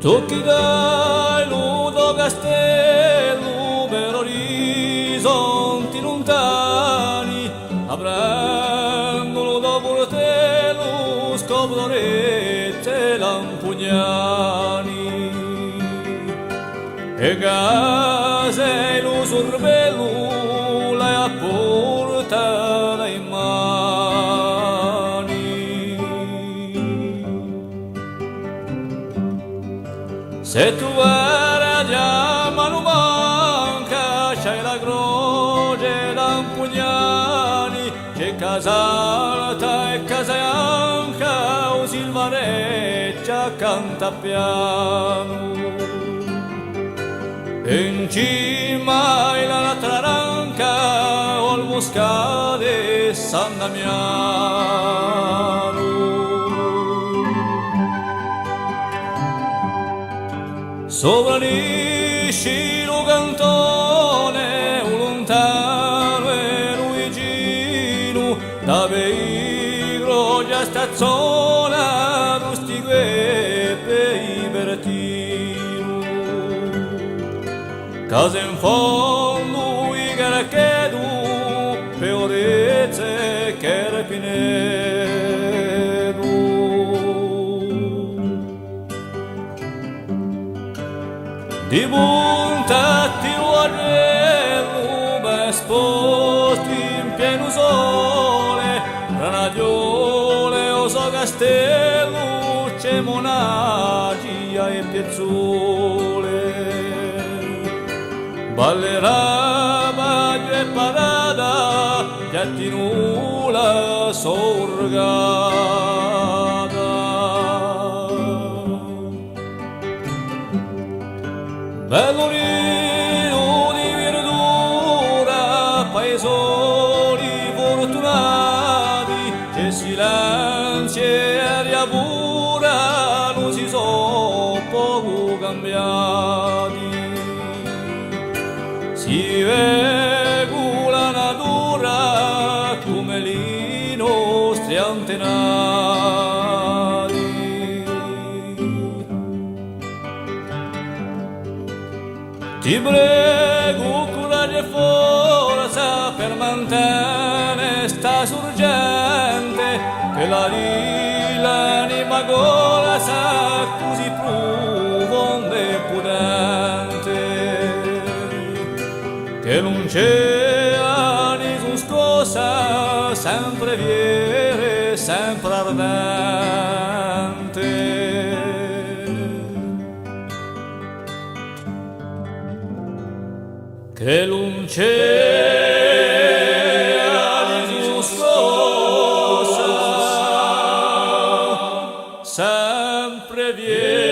Tocchi dai ludo castello per orizzonti lontani, avranno dopo te lo scoprorette lampugnani. E case lo sorvello la porta in mani. Se tu vai a mano manca c'hai la croce lampugnani, c'è casalta e casaanca o silvareggia canta piano. In cima la Taranca o il Moscale San Damiano. Sopra l'iscilo cantone, un lontano e luigino, da Veigro già stazzona, rustico e pei bertino. Casa in fondo i carachedu, peorezze che repinedu. Di buntati l'uarello, ben sposti in pieno sole, granagliole o so castello, c'è monagia e piezzole. Ballerà baglio e parada, giattinula sorgata. Bellolino di verdura, paesoli fortunati, c'è silenzio e aria pura, non si sono poco cambiati. Si vede la natura come i nostri antenati. Ti prego coraggio e forza per mantenere sta sorgente, che l'anima gola sa così profonda e potente, che non c'è nessun scossa, sempre viere, sempre ardente. Che non c'è nessun scossa, sempre viere.